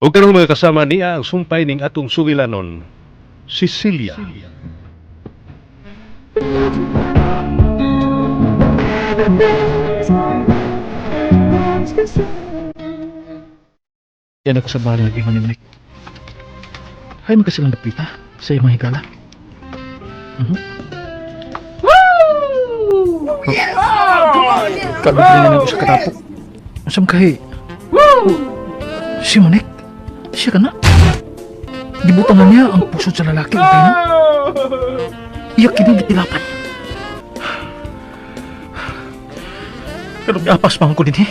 O karon mga kasama niya ang sumpay ning atong sugilanon, si Celia. Yan ako sa bahay ng iman ni Nick. Hay mo kasi lang napita sa iyong higala. Kabit rin na ako sa katapok. Asam kahi. Si Manik. Siya ka na. Gibutangan niya ang puso sa lalaki ang pino. Iyak kinigitilapan. Pero apas pa ko din eh.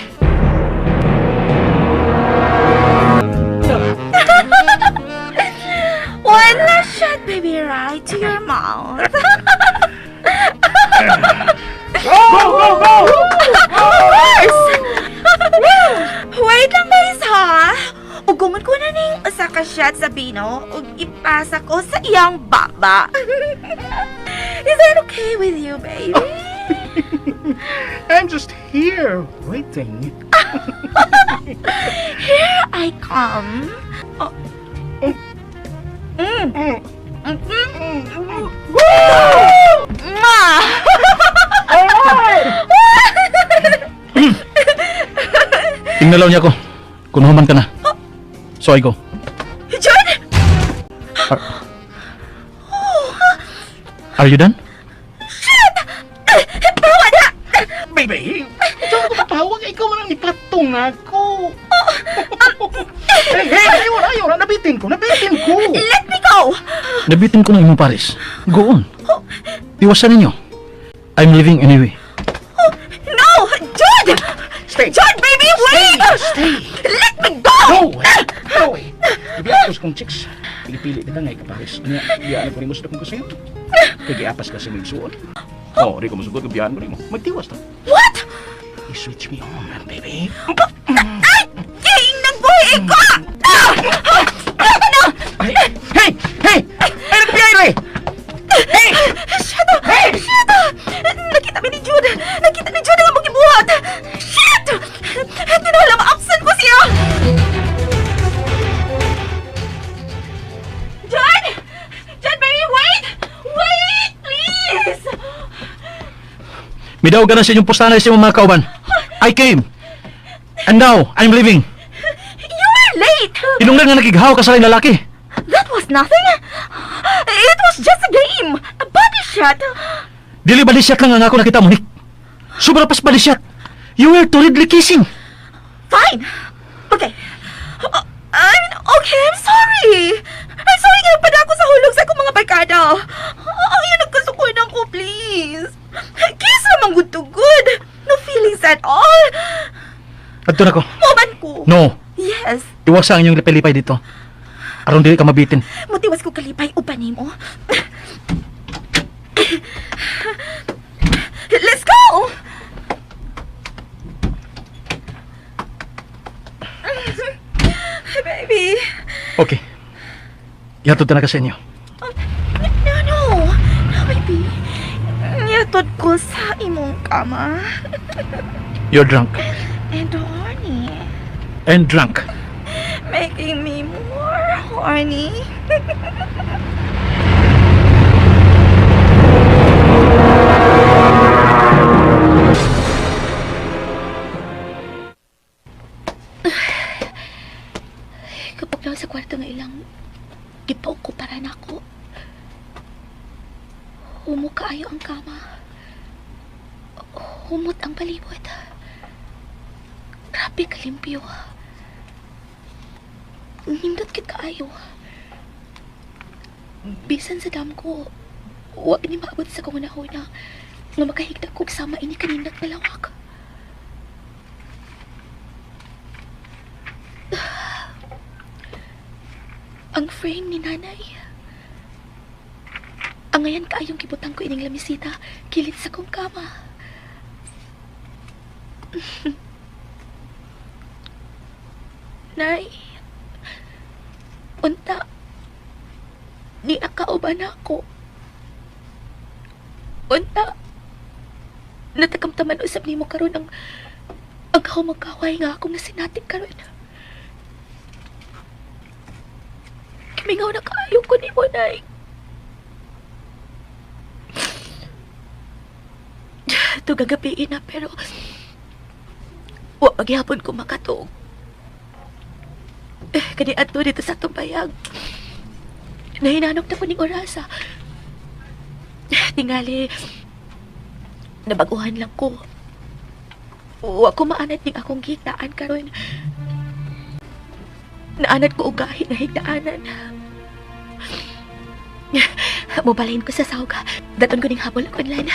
One last shot, baby, right to your mouth. Of course! Wait lang guys ha. Ugumon ko na ning usa ka shot sa bino ug ipasa ko sa iyang baba. Is that okay with you, baby? I'm just here waiting. Here I come. Oh. Mwah! Tingnalaw niya ako. Kunuhuman ka na. So I go. John! Are you done? Bawa na! Baby! Diyan ko patawag. Ikaw man ang ipatong ako. Hey, ayaw na. Nabitin ko. Let me go! Nabitin ko ng imong pares. Go on. Iwasan ninyo. I'm leaving anyway. No! John! Stay. John, baby, wait! Stay. Let me go! No way. Ibiyak ko kong chicks. Pili-pili kita nga ikapares. Ano yan? Ko rin mo sa dakong kasayo. Kaya apas ka sa may suon. Oh, di ko masugod. Kabiyahan ko rin mo. Magtiwas to. What? You switch me on, baby. Ay! Nagbuhi ko! Hey! Hey! Ay, nagpiyay rin! Hey! Shut up! Shut up! Nakita ni Jude ang magibuhat! Shit! Tinahala ma-absent ko siya! John! John, baby, wait! Wait, please! Midaw ka na sa inyong pustanay sa mga kauban. I came. And now, I'm leaving. You were late! Inunglan nga nakighaw ka sa rin lalaki. That was nothing! It was just a game! A body shot! Dili balisyat lang ang ako nakita mo, Nick. Sobra pas balisyat. You were torridly kissing. Fine! Okay. I'm sorry! I'm sorry nga pa ako sa hulog sa akong mga barkada. Ang yun nagkasukunan ko, please. Kiss naman good to good. No feelings at all. Adto na ko. Moman ko. No. Yes. Iwas ang inyong lipay-lipay dito. Aron dili ka mabitin. Mutiwas ko kalipay upanin mo. Let's go! Baby. Okay. Ihatod na ka sa inyo. No, baby. Niyatod ko sa imong kama. You're drunk. And horny. And drunk. Making me more horny. Kapag lang sa kwarto nga ilang gipaw ko para nako. Humo kaayo ang kama. Humot ang palibot. Grabe kalimpyo. Nindot kit kaayo. Bisan sa dam ko, huwag ni maabot sa kong unahuna nga makahigda ko kasama ini kanindot malawak. Ang frame ni nanay. Ang ngayon kaayong kibutang ko ining lamisita, kilit sa kong kama. Nay, unta, ni akauban ako. Unta, natakamtaman usab nimo karon ang ako magkaway nga akong nasinatik karon. Mingaw na kaayo ko ni mo, Nay. Ito gagabiin na, pero wa paghihapon ko makatog. Kani ato dito sa tubayag. Nahinanok na po ning orasa. Tingali, nabaguhan lang ko. Wa ko maanad ning akong gitaan karon. Naanad ko ugahin na higdaanan. Mobalahin ko sa sawga. Daton ko ning habol ko online.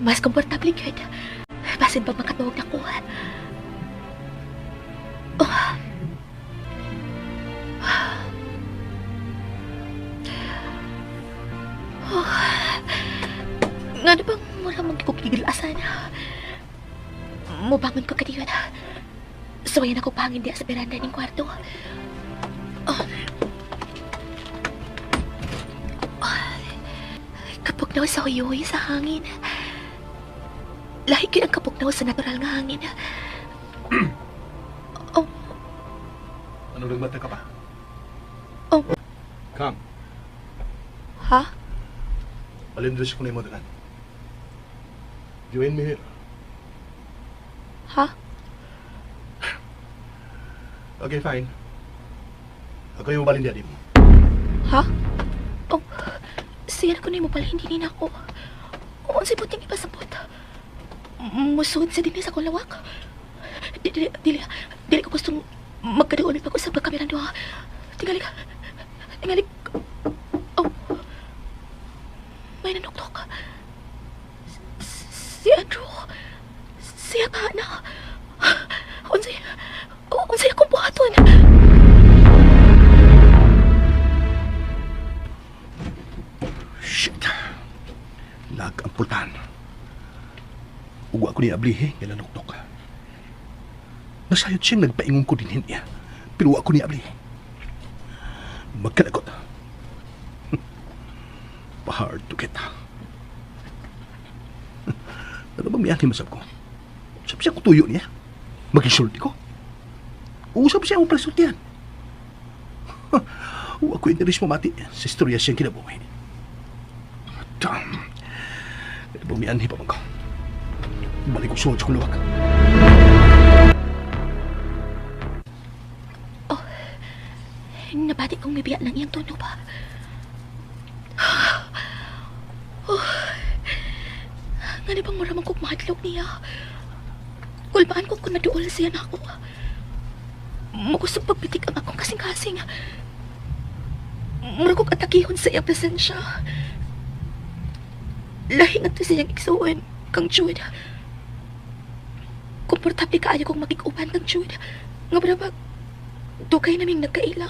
Mas komportable yun. Basin pa makatuwag na ko. Nga na bang mura magkukigil-asan? Mubangon ko kadiyon. Suwayan ako pangin diya sa beranda ng kwarto. Kapugnaw sa uyuy sa hangin. Lahi ko ang kapugnaw sa natural nga hangin. Ano nagmata ka pa? Kang, Ha? palindres ko na yung madalan. Join me here. Ha? Okay, fine. Ako yung balin mo. Ha? Siya ko na mo pala hindi na ako. Unsay puting ipasabot. Musud sa dinis ako lawak. Dili ko gustong magkaduulit ako sa pagkamerang doha. Tingalik. May nanuktok. Si Andrew. Siya ka na. Unsay akong buhaton. Shit. Nag-amputan. Uwa ko ni Ablihe, nga nanuktok. Nasayod siyang nagpaingon ko din niya. Pero uwa ko ni Ablihe. Magkalagot. Hard to get. Ano bang miyang himasap ko? Sabi siya ko tuyo niya. Mag-insulti ko. Uusap siya akong presultihan. Uwa ko interes mo mati sa istorya siyang kinabuhi. Damn. Bumianhi pa man ko. Balik ko sunod sa kuluwag. Nabati kong may biya ng iyang tono pa. Nga na bang maramang kong mahadlok niya? Kulbaan ko kung naduol siya na ako. Magustong pagpitik ang akong kasing-kasing. Maragok atakihon sa iyang presensya. Lahing at siyang iksuon kang Jude. Komportable kaayo kong magig-upan kang Jude. Nga barabag, dugay naming nagkaila.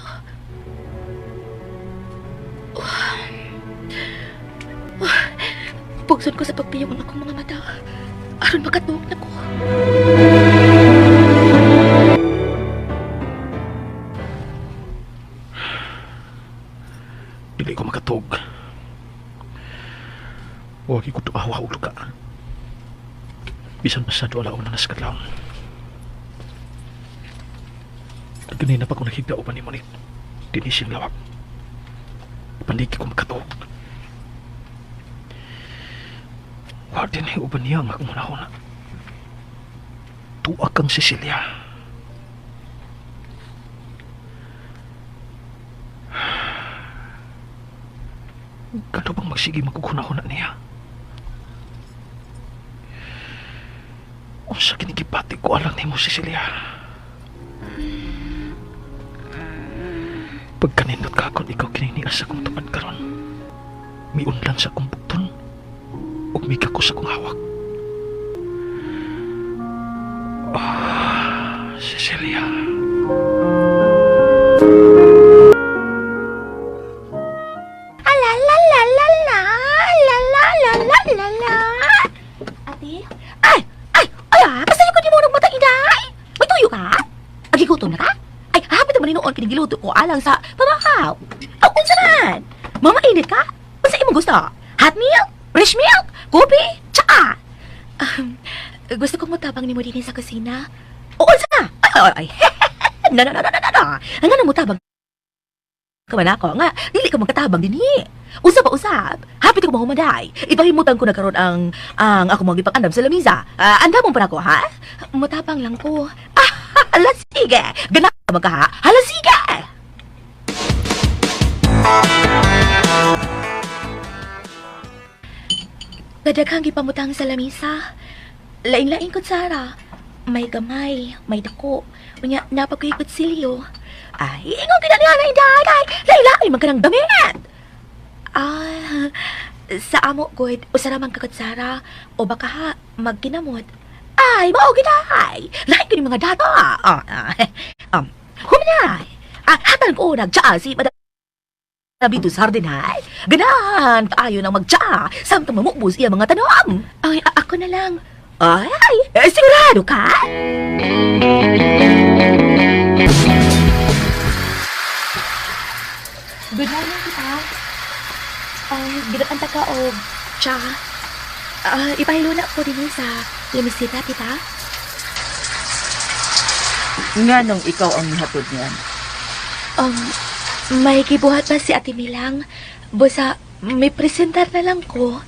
Pugson ko sa pagpiyong ang akong mga mata. Aron makatuog na ko. Dili ko makatog. Huwag ko tuawa o luka. Bisan masado alaw na naskadlaw. Ganina pa ko nakigdao pa ni Monique. Dinising lawak. Pandiki ko makatog. Huwag din ay uban niya ang akong manahon. Tuwag kang Cecilia. Kano bang magsige magkukunahon na niya? Kung sa kinigipati ko alang ni mo, Cecilia. Pagkanindot ka kung ikaw kininias sa kong tupad karon, miunlan sa kong bukton, o mika ko sa kong hawak. Cecilia. Ate? Ay! Basta yung kanya mo ng mata, inay! May tuyo ka? Agigutom na ka? Ay, hapit naman noon kinigiluto ko alang sa pamakaw. Unsa man? Mama, init ka? Unsa imong gusto? Hot milk? Fresh milk? Kopi? Tsaka? Gusto kong matabang ni mo din sa kusina. Oo, sa! Ay! Na! Ang nga namutabang ka man ako, nga, dili ka magkatabang din Usap pa usap. Hapit ko mahumaday. Ipahimutan ko na karon ang ako magipag-andam sa lamisa. Andamon pa ako, ha? Mutabang lang ko. Hala, sige! Ganap ka magka, ha? Hala, sige! Kadaghang gipamutang sa lamisa. Lain-lain ko, Sara. May gamay, may dako. Unya, napagkikot silyo. Ay, ingong kinanihanay, daday! Lain-lain man ka ng damit! Sa amo, good. Usara man kakot, Sara. O baka ha, magkinamot. Ay, mao giday! Lain ko ni mga data! Huminay! Hatan ko nagtsaa si Madam Bito Sardinay. Ganahan kaayo nang magtsaa samtang mamukbos iya mga tanom. Ay, ako na lang. Ay, sigurado ka? Good morning, kita. Ginatanta ka o tsa. Ipahilo na ko din sa limisita, kita. Nga nung ikaw ang hatod niyan. May kibuhat ba si Ate Milang? Busa, may presentar na lang ko.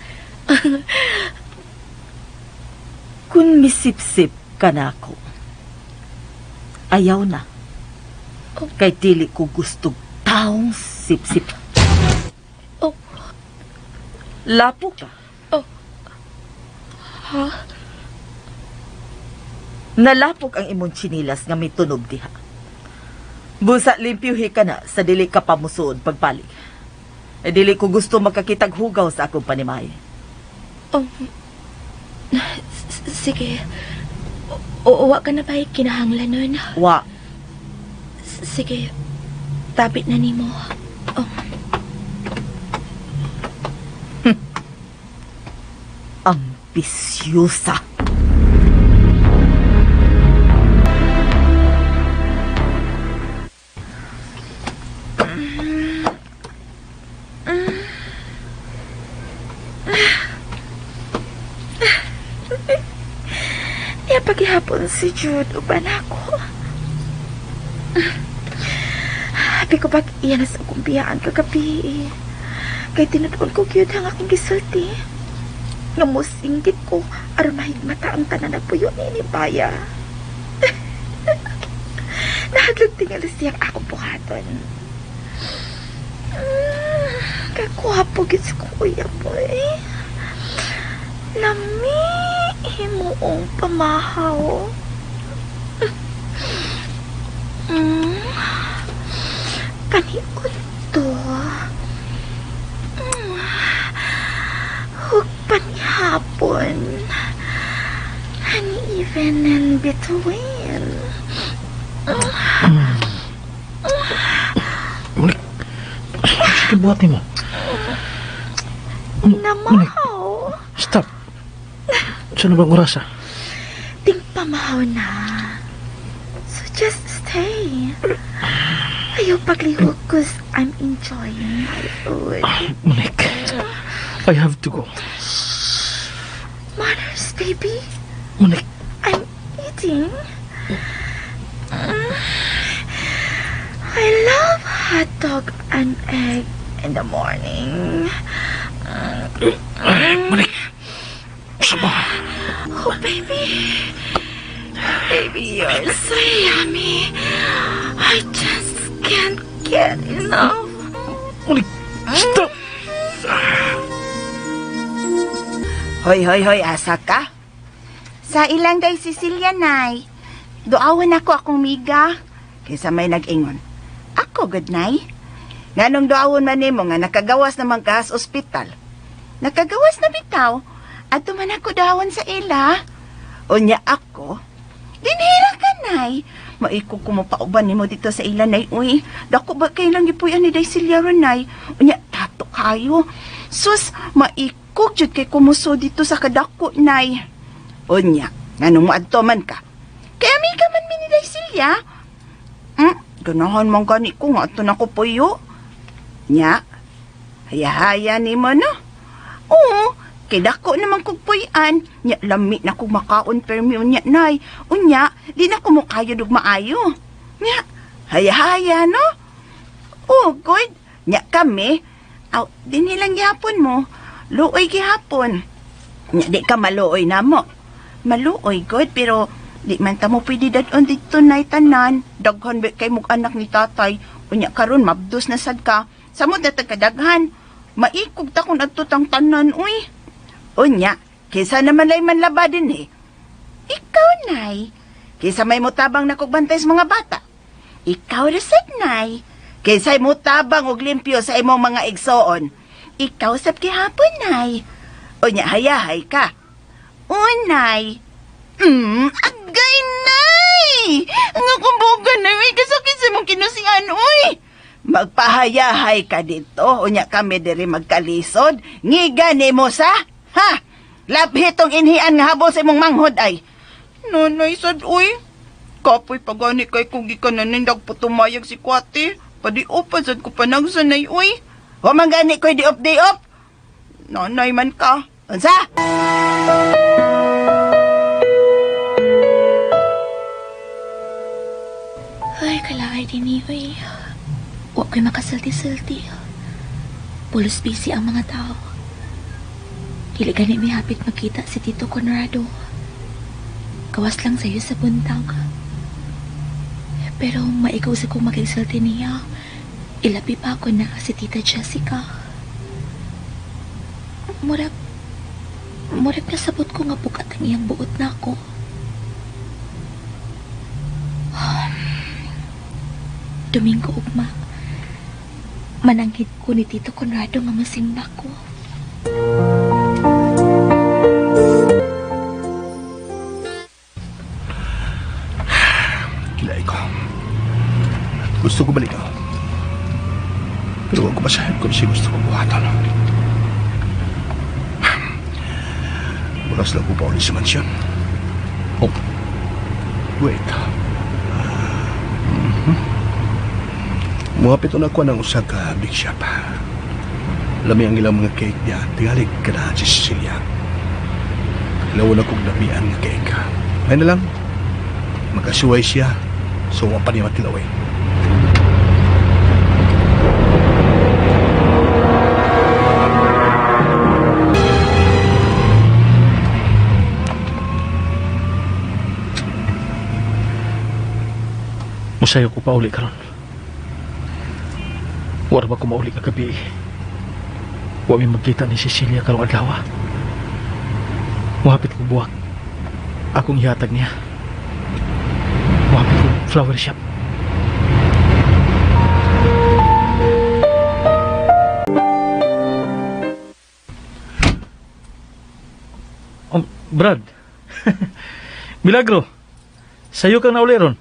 Kung misipsip ka na ako, ayaw na. Kay dili ko gusto taong sipsip. Oh. Lapo ka. Ha? Nalapok ang imong chinilas nga may tunog diha. Busa limpyuhi ka na sa dili ka pamusuod pagpalig. Dili ko gusto makakitag hugaw sa akong panimay. Sige. Uwa ka na ba kinahanglan nun? Wa. Sige. Tapit na nimo. Ambisyosa. Paghihapon si Jude, uban ako. Habi ko ba't iyan sa kumbiyaan kagabi. Kaya tinutuon ko cute ang aking gisulti. Nga musinggit ko, aramahig mata ang tanan na puyo ni Baya. Nahaglag tingali siyang akong buhaton. Kakwapo gits ko, kuya boy. Lami, himuong pamahaw. Paniod to. Hug panihapon. And even in between. Munik, sige buhatin mo. Namahaw. Stop. Saan na bang orasa? Ting pamahaw na. So just stay. Ayaw paglihog cause I'm enjoying my food. Munik, I have to go. Manners, baby. Munik, I'm eating. I love hot dog and egg in the morning. Munik, sama. Oh, baby. Baby, you're so yummy. I just can't get enough. Munik, stop. Hoy, asa ka? Sa ilang day Cecilia, nay. Duawan ako akong miga. Kaysa may nag-ingon. Ako, good, nay. Nga nung duawon man nimo nga nakagawas naman ka sa ospital. Nakagawas na bitaw. At tuman ako dawon sa ila. Unya ako. Dinhira ka, nay. Maiko ko mo pauban nimo dito sa ila, nay. Uy, dako ba kailang gipuyan ni Daicelia ron, nay? Unya, tato kayo. Sus, maikog jud kay kumuso dito sa kadako, nay. Unya, nganong moadto man ka? Kaya may ka man ni Daicelia. Ganahan man gani ko nga ato na ko puyo. Nya, haya-haya ni mo, no? Oo, Kay dako naman kog puy-an. Nya lami na kog makaon permi unya nay. Unya, di na ko mukayo dug maayo. Nya, haya-haya no? Oh, good. Nya kami, di nilang gihapon mo. Luoy gihapon. Nya di ka maluoy na mo. Maluoy, good, pero di man ta mo pwede dadon dito nay tanan. Daghan ba kay mong anak ni tatay. Unya karon mabdos na sad ka. Samot na tagkadaghan. Maikog ta kung adtutang tanan, uy. Unya, kaysa naman lay manlaba din eh. Ikaw, nay. Kaysa may mutabang na kugbantay sa mga bata. Ikaw, resad, nay. Kaysa mo tabang og limpyo sa imong mga igsoon. Ikaw, sab kihapon, nay. Unya, hayahay ka. Unay. Agay, nay. Nga kumbuga, nay. May kasakit sa mong kinusian, uy. Magpahayahay ka dito. Unya kami diri magkalisod. Ngiga ni mo sa... Ha? Labhitong inhian nga habol sa imong manghod ay. Nanay sad, uy. Kapoy pagani kay kung gikananindag putumayag si Kwati. Padiop sad ko panagsanay, uy. O manggani ko'y diop-diop. Nanay man ka. Unsa? Ay, kalaay din uy. Huwag ko'y makasalti-salti. Pulos busy ang mga tao. Dili gani may hapit makita si Tito Conrado. Kawas lang sa'yo sa buntag. Pero maikaw sa kong makigsalti niya, ilapi pa ako na si Tita Jessica. Murag nasabot ko nga bukat ang iyang buot na ako. Domingo ugma, mananghid ko ni Tito Conrado nga masimba ko. Kilay ko. Gusto ko balik ako. Pero huwag ko masahin kung siya gusto ko buhatan. Bukas lang ko pa ulit sa mansyon. Oh, wait. Muhapit na ako ng usag ka big shop. Lami ang ilang mga cake niya. Tingalig ka na si Cecilia. Ilawan akong lamian nga cake. Ay na lang. Magkasuway siya. So, wapa pa niya matilaway. Musayo ko pa uli karon. Wala ba ko mauli kagabi? Huwag may magkita ni Cecilia karong adlaw. Muhapit ko buwak. Akong ihatag niya. Muhapit ko flower shop. Brad. Milagro. Sayo kang nauli ron.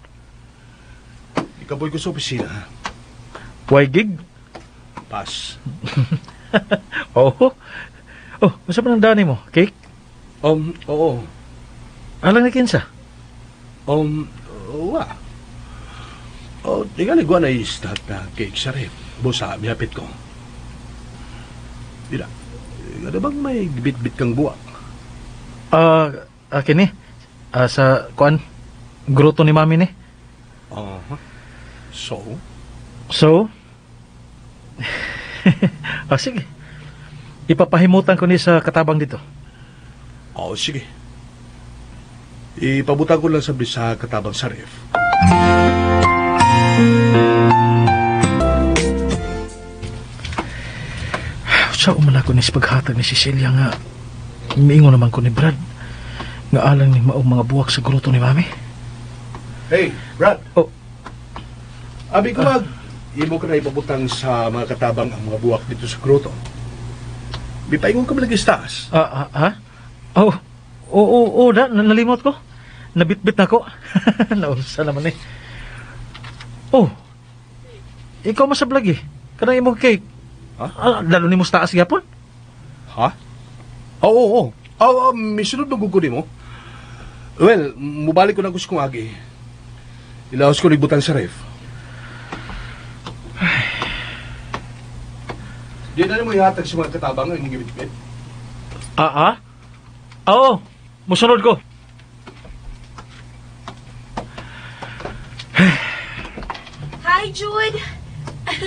Ikaboy ko sa opisina. Why gig? Pass. Oo. Oh, masa pa ng dani mo? Cake? Oo. Alang na kinsa? Wa. Tingali ko na i-start na cake sa rep. Busa, mihapit ko. Dila. Gada bang may bit-bit kang buwak? Akin eh. Sa, kuan, gruto ni mami ni. So? So? Sige. Ipapahimutan ko ni sa katabang dito. Sige. Ipabutan ko lang sa katabang sa ref. Sa umala ko ni sa paghatag ni Cecilia nga miingon naman ko ni Brad nga alang ni maong mga buwak sa gruto ni mami. Hey, Brad. Oh. Abi ko imo ka na ipabutang sa mga katabang ang mga buwak dito sa gruto. Bipaingon ka malagi sa taas. Ha? Oo, nalimot ko. Nabitbit na ko. Nausa naman eh. Oh, ikaw masablag eh. Kanang imong cake. Ha? Lalo ni mo sa taas yapon? Ha? Oo. May sunod na gugunin mo. Well, mubalik ko na gusto kong agi. Ilaos ko nagbutan sa ref. Di na mo ihatag sa mga katabang ang gibit-bit. Oo, musunod ko. Hi, Jude!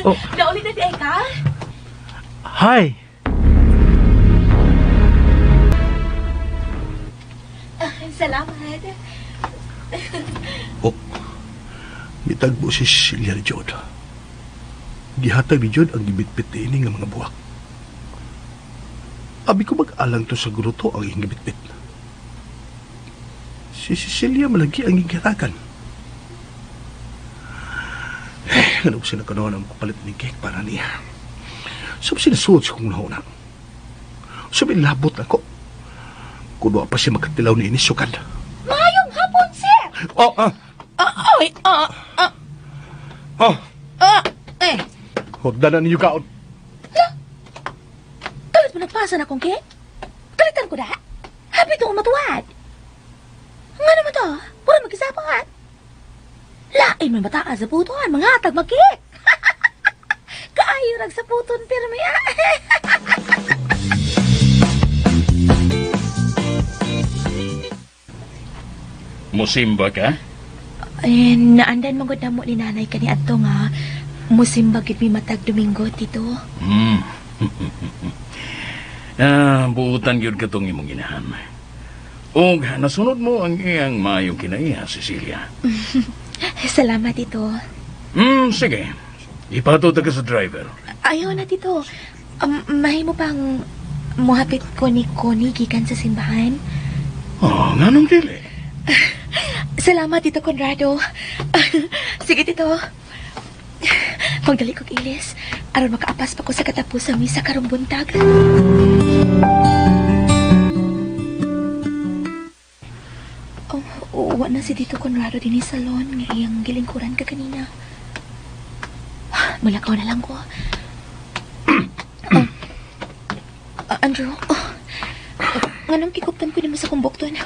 Oh. Naulit na di ka? Hi. Salamat. Oh, mitagbo si Cecilia ni Jod. Gihatag ni Jod ang gibitbit ini nga mga buwak. Abi ko mag-alang to sa gruto ang iyong gibitbit. Si Cecilia malagi ang igatakan. Ano sila kanoon ang papalit ni cake para niya. Sabi sinasuot siya kung nauna. Sabi labot ako. Kuno pa siya magkatilaw ni Inisyokan. Mayong hapon, sir! Oh, Hogda na ninyo kaon. Kalit mo nagpasa na kong cake? Kalitan ko na? Happy to matuwad. Nga naman to, pura mag-isapangan. Lain may mataas sa putuan, mga atag mag-cake. Kaayo rag sa puton, pirmi. Musimba ka? Naandan magod na mo ni nanay kani adto nga. Musimba gid mi matag Domingo, tito. Buutan gyud katong imong inahan. Og nasunod mo ang iyang maayong kinaiya, Cecilia. Salamat, tito. Sige. Ipatuta ka sa driver. Ayaw na, tito. Mahimo pang muhapit ko ni Connie gikan sa simbahan. Oh, nganong dili? Salamat, Tito Conrado. Sige, Tito. Pagdali kong ilis, aron makaapas pa ko sa katapos sa misa karong buntag. Uwa na si Tito Conrado din sa salon nga iyang gilingkuran ka kanina. Malakaw na lang ko. Andrew, nganong kikuptan ko ni mo sa kumbukton?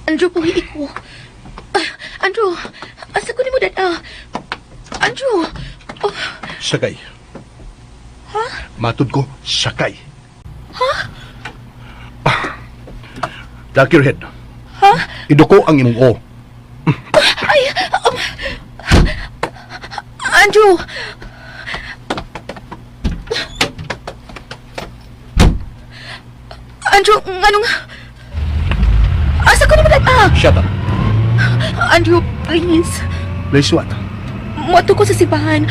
Andrew, puhi ko. Andrew, asa ko ni mo dada? Andrew! Sakay. Ha? Matod ko, sakay. Ha? Duck your head. Ha? Iduko ang imong o. Ay! Andrew! Andrew, anong... Asa ko ni mo dada? Shut up. Andrew, please. Please what? Muato ko sa simbahan.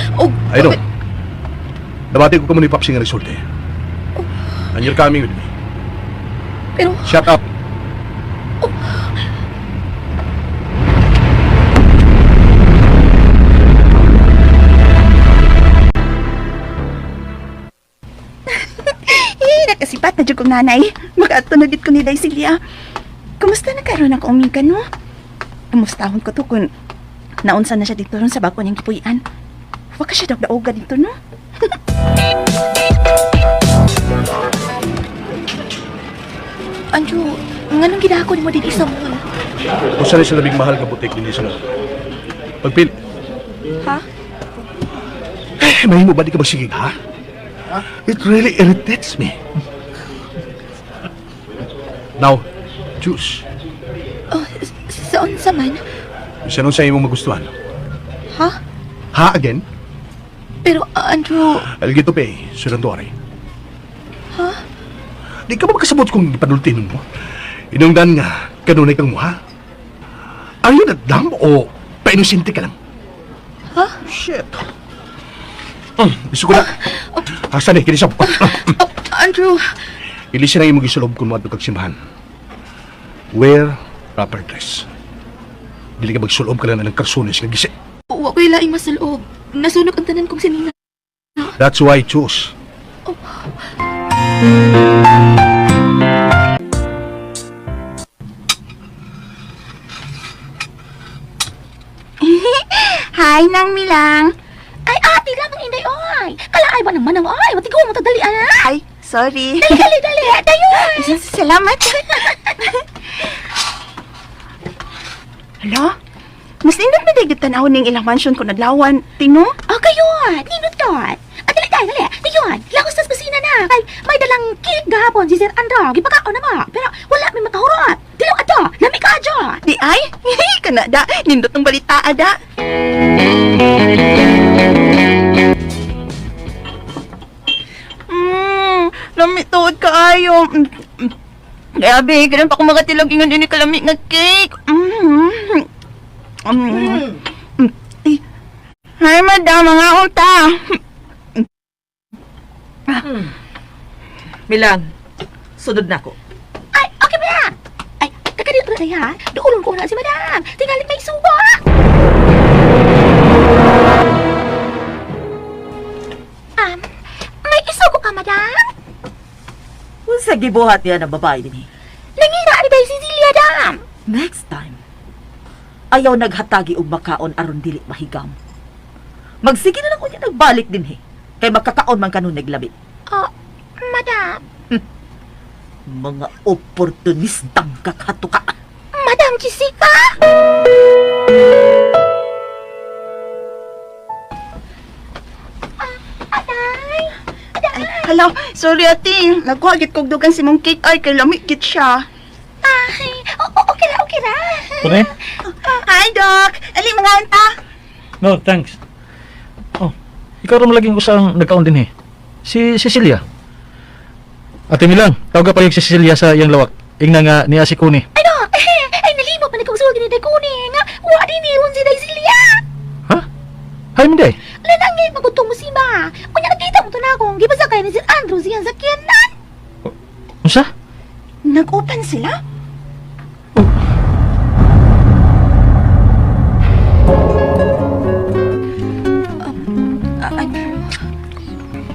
I know. Nabati ko ka mo ni Papsi nga resulte. And you're coming with me. Pero... Shut up. Nakasipat na dyan kong nanay. Makatunagit ko ni Daisilya. Kumusta na karoon ang umiga, no? Kumustahon ko to kung naunsa na siya dito ron sa bako niyang kipuyan. Huwag ka siya daog dito, no? Andrew, nganong gidako ni mo din isa mo? Kung saan sa labing mahal ka butik din sa mga. Pagpili. Ha? Mahimo ba di ka magsigig, ha? It really irritates me. Now, choose. Oh, saan sa man? Saan sa imong magustuhan? Ha? Ha again? Pero, Andrew... I'll get to pay, Sir Antuari. Ha? Di ka ba makasabot kung ipanultinon mo? Inungdan nga, kanunay kang mo, ha? Are you not dumb o painusinti ka lang? Ha? Shit. Gusto ko na. Hasan eh, kinisap. Andrew... Ilisi na yung mag-isulog kung mga simbahan. Wear proper dress. Dili ka magsulob ka lang ng karsones nga gisi. Wa ko'y laing masulog. Nasunog ang tanan kong sinina. That's why I choose. Hi, Nang Milang. Ay, ati lang ang inday, oy! Kalaay ba naman ang oy? Matigaw mo tadali, ana! Ay, sorry. Dali, dayon! Salamat. Hala? Mas nindot na digit tanawon ning ilang mansyon ko naglawan, Tino? Oh, kayon! Ninot ton! Dali, dayon! Lakas tas kusina na! Kay, may dalang cake gahapon! gipakaon na ba? Pero wala may matahurot. Dilo ato, lami ka adyo. Di ay? Kana da, nindot ng balita ada. Lamit tuod kaayo. Grabe, ganun pa akong magatilog ingon din kalami nga cake. Hi, madam, mga unta. Milang, sunod na ko. Ay, okay ba na? Ay, kakadito na tayo ha. Doulon ko na si madam. Tingalit may suba. May isugo ka, madam? Kung sa gibuhat niya ng babae din Nangina ni Day Cecilia, dam. next time, ayaw naghatagi og makaon aron dili mahigam. Magsige na lang ko niya nagbalik din kay makakaon man kanon naglabi. Oh, madam. Mga oportunistang kakatuka. Madam Jessica? Aday! Hello, sorry ate. Nagkuhagit kog dugang si mong cake ay kay lamig git siya. Ay, okay na, okay na. Pune? Hi, Doc. Ali mga anta. No, thanks. Oh, ikaw rin laging usang nagkaon din Si Cecilia. Ate Milang, tawag ka pa yung si Cecilia sa iyang lawak. Ingna nga ni Asikuni. Ano? Ay, nalimo pa nagkausuwag ni Day Kuning. Wa din ni Ron si Day Celia. Ha? Hay, Minday. Lanangay, magutong mo si Ma. Kunya nakita mo to na akong gibasa kayo ni Sir Andrew siyang sakyanan. Unsa? Nag-open sila?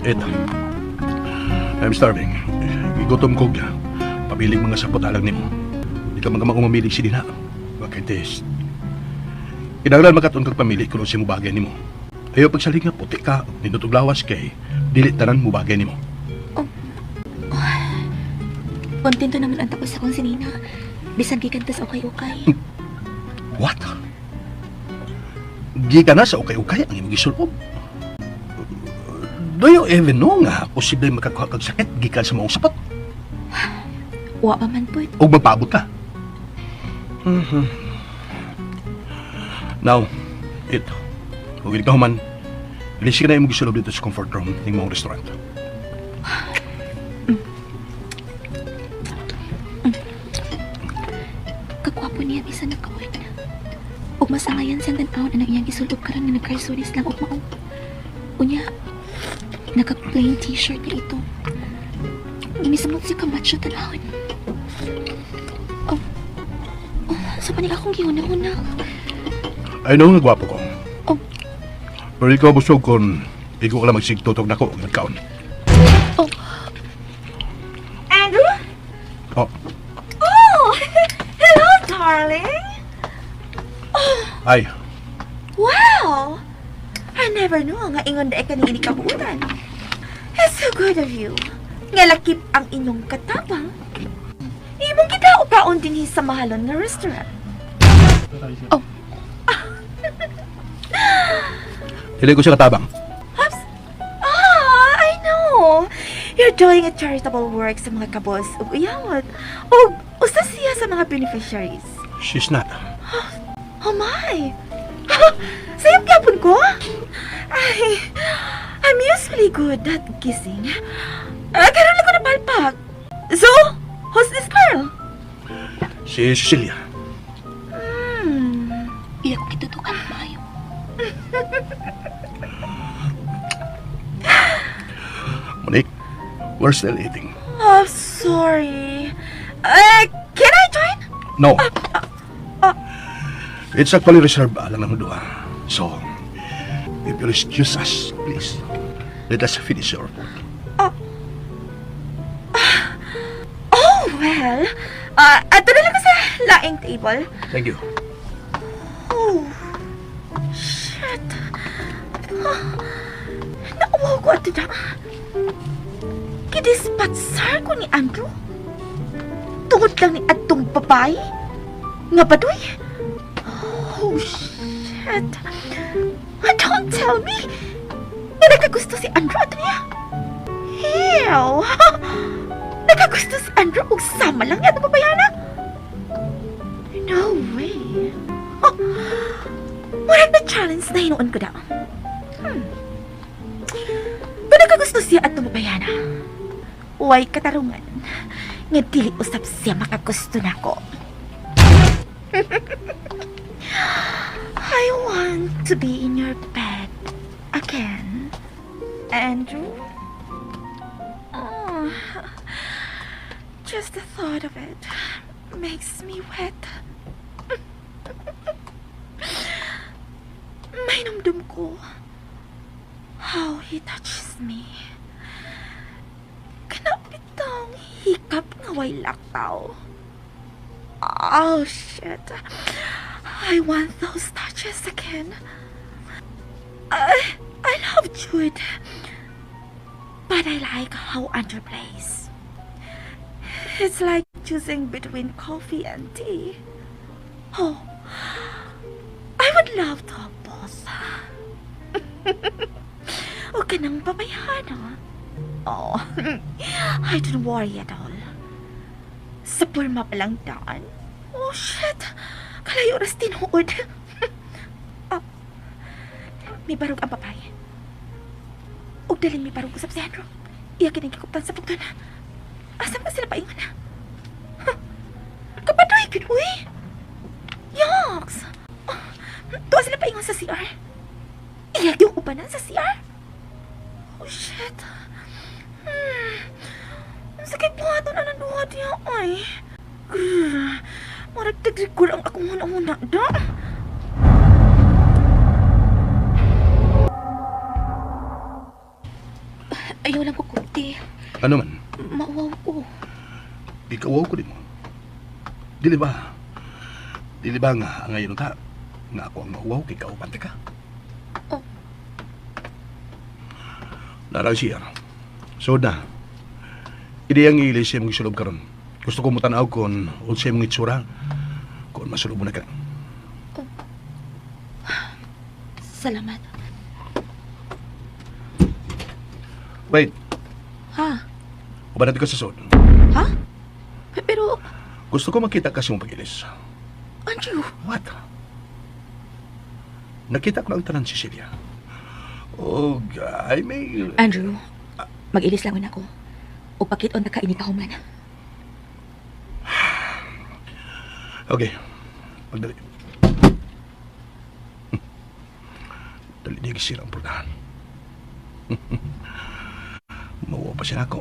Ito. I'm starving. Igutom ko ya. Pabiling mga sapot alang nimo. Di ka magamang umamilig si Dina. Bakit test? Kinanglan makaton kag pamili kung si mo bagay nimo. Ayaw pagsaling nga puti ka, nindot og lawas kay dili tanan mo bagay nimo. Kontento naman ang tapos akong sinina. Bisan gikantas okay-okay. What? Di ka na sa ukay-ukay ang imong gisulob. Do you even know nga posible makakuha kag sakit gikan sa maong sapat? Wa pa man po. O magpaabot ka? Now, ito. Kung hindi ka human, ilis ka na imong gisulob dito sa comfort room ng mong restaurant. Kakwapo niya bisan nagkawin na. Ug masangayan siyang tan-aon na iyang gisulog karon nga nagkarsunis lang og mao. Unya, naka-plain t-shirt na ito. Imisamot si kamatch siya tanawin. Sa panig akong gihuna-huna. I know nga gwapo ko. Oh. Pero ikaw busog kung ikaw ka lang magsigtutog na ko nagkaon. Andrew? Oh, Oh! Hello, darling! ay, Wow! I never knew nga ingon da ka ni kabuutan. It's so good of you. Nga lakip ang inyong katabang. Imong kita upaon din sa mahalon nga restaurant. hindi ko siya katabang. Hops! I know! You're doing a charitable work sa mga kabos ug uyawat. O usa siya sa mga beneficiaries. She's not. Oh my! Sayang kapon ko? I'm usually good at kissing. Karoon lang ko na palpak. So, who's this girl? Si Cecilia. Iya ko kitutukan maayo. Monique, we're still eating. Oh, sorry. Can I join? No. It's actually reserved lang ng dua. So, if you'll excuse us, please, let us finish our food. Oh, well. Ato na lang ko sa laing table. Thank you. Oh, shit. Nauwaw ko ato na. Kidispatsar ko ni Andrew. Tungod lang ni atong babae. Nga baduy. Oh, shit. Don't tell me. Nga nagkagusto si Andrew ato niya. Ew. Nakagusto si Andrew ug sama lang niya babayana? No way. Oh, murag na challenge na hinuon ko daw. Kung nakagusto siya at babayana, way katarungan nga dili usab siya makagusto nako. I want to be in your bed again, Andrew. Oh, just the thought of it makes me wet. May namdam ko how he touches me. Kanapitang hikap nga way laktaw. Oh, shit. I want those touches again. I love Jude. But I like how Andrew plays. It's like choosing between coffee and tea. Oh, I would love to have both. Huwag ka nang babayahan, ha? Oh, I don't worry at all. Sa pulma pa lang daan. Oh, shit. Kalayo ras tinuod. Oh, may barog ang papay. Huwag dalhin may barog usap si Andrew. Iyakin ang kikupan sa pagtuna. Asam ka sila paingon na? Huh. Kapadoy, good, uy. Yoks. Oh, tuwa sila paingon sa CR. Iyak yung upanan sa CR. Oh, shit. Sakit po ato na nanuha niya, ay. Grrr. Marag tagrigur ang akong huna-huna, da. Ayaw lang ko kunti. Ano man? Mauwaw ko. Di kawaw ko din mo. Dili ba? Dili ba nga ngayon ta? Nga ako ang mauwaw kay kaupante ka? Oh. Narang siya. So na. Idi ang ilis siya mong isulob karon. Gusto ko mutanaw kung unsay mong itsura. Kung masulob mo na ka. Salamat. Wait, Ha? uban natin ka sa sod. Ha? Pero, Gusto ko makita kasi mong pag-ilis. Andrew, What? Nakita ko na ang tanan si Celia. Oh, guy, may... Andrew, mag-ilis lang ako. O pakit-on na kainitahuman. Okay, pagdali. Dali niya gisira ang prudahan. Mawa pa siya ako.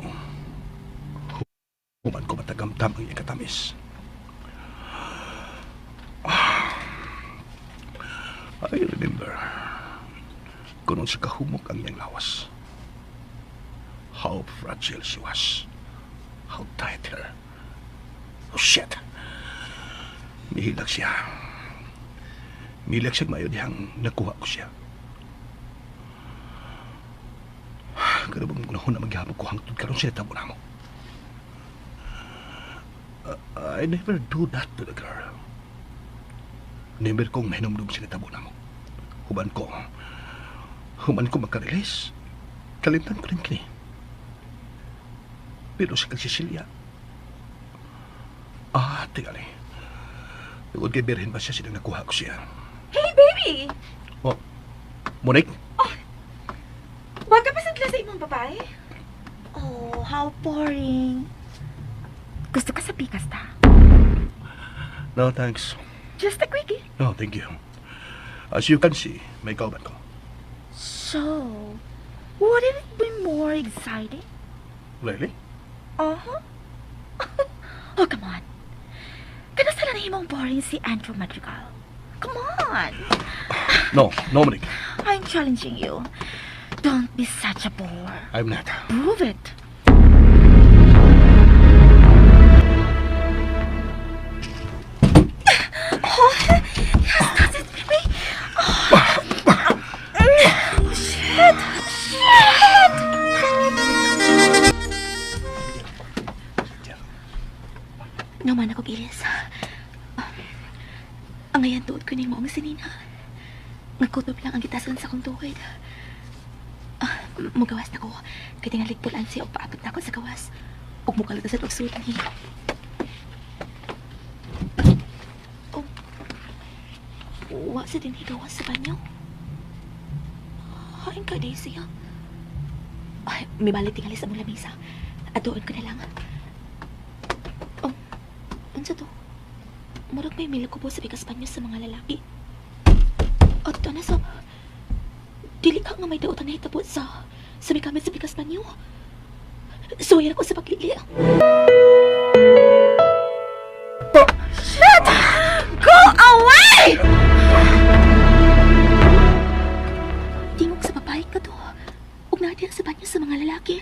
Human ko matagamtam ang iyang katamis. I remember kung sa kahumok ang iyang lawas. How fragile she was. How tight her. Oh, shit. Mihilag siya. Mihilag siya mayo dihang nakuha ko siya. Kada bang kunahon na maghihapon ko hangtod karon siya tabo na mo. I never do that to the girl. Never kong mahinumdum siya tabo na mo. Human ko makarelease. Kalimtan ko rin kini. Pero si Cecilia. Tingali. Tugod kay Berhen ba siya silang nakuha ko siya. Hey, baby! Oh, Monique? Huwag ka pa sa klase imong babae? Oh, how boring. Gusto ka sa pikas ta? No, thanks. Just a quickie. No, thank you. As you can see, may kauban ko. So, wouldn't it be more exciting? Really? Uh-huh. Oh, come on. Kana sala na himong boring si Andrew Madrigal. Come on. No, Monique. I'm challenging you. Don't be such a bore. I'm not. Prove it. Oh, yes, that's it, baby. Oh, shit. Shit. naman ako gilis. Ang ngayon tuod ko ning maong sinina. Nagkutob lang ang gitasan sa kong tuwid. Mugawas na ko. Kaya tingalig pulaan siya o paabot na ako sa gawas. Huwag mo kalata sa pagsuot ni. Oh. Wa sa din higawas sa banyo. Hain ka, Daisy, ha? Ay, may balik tingali sa mong lamisa. Adoon ko na lang. Oh, ano to? Murag may milag ko po sa bigas banyo sa mga lalaki. At ito na so, dili ka nga may daotan na hitapot sa may kamit sa bigas banyo. Suwayan ako sa paglili. Go away! Tingog sa babae ka to. Huwag na sa banyo sa mga lalaki.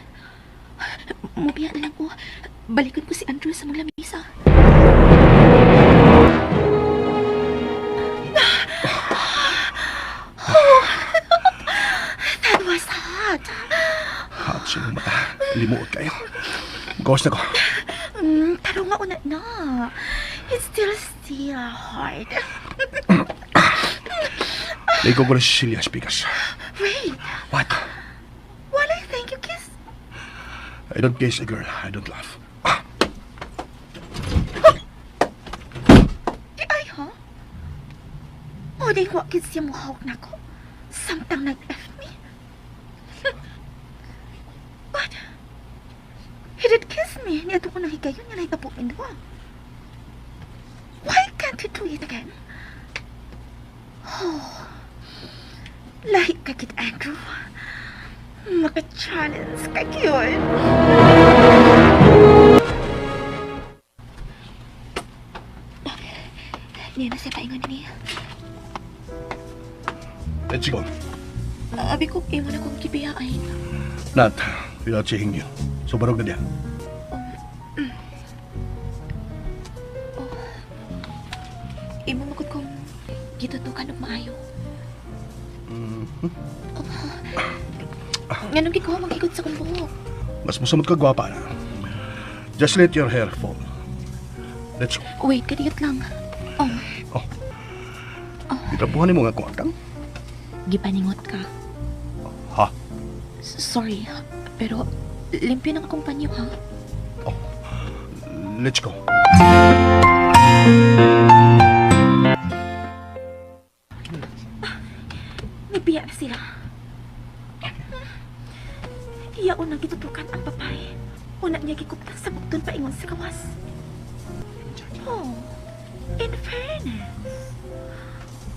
Mubiya na lang ko. Balikan ko si Andrew sa mga lamisa. That was hot. Hot siya mata. Limuot kayo. Gawas na ko. Pero nga una na. It's still hard. Ligo ko na si Cecilia Spigas. Wait, What? while I think you kiss. I don't kiss a girl. I don't laugh. Ay, ha? O, di ko kiss yung muhawak na ko. Samtang nag-F me. What? He did kiss me. Niyato ko nahigayon niya na itapupin doon. Why can't he do it again? Oh. Lahi ka kit, Andrew. Maka-challenge ka yun. Niya na siya paingan ni. Let's go. Abi ko, iwan akong kibiyain. Nat, without saying you. So, barog na diyan. Imo magod kong gitutukan og maayo. Nganong gikuha magigod sa kong buhok? Mas musamot ka gwapa na. Just let your hair fall. Let's go. Wait, kadiyot lang. Itrapuhan mo nga kung akang. Gipaningot ka. Ha? Sorry, pero limpyo ng akong panyo, ha? Let's go. May biya na sila. Iyaon na gitutukan ang babae. Una niya gikuptan sa bukton paingon sa kawas. Oh, in fairness.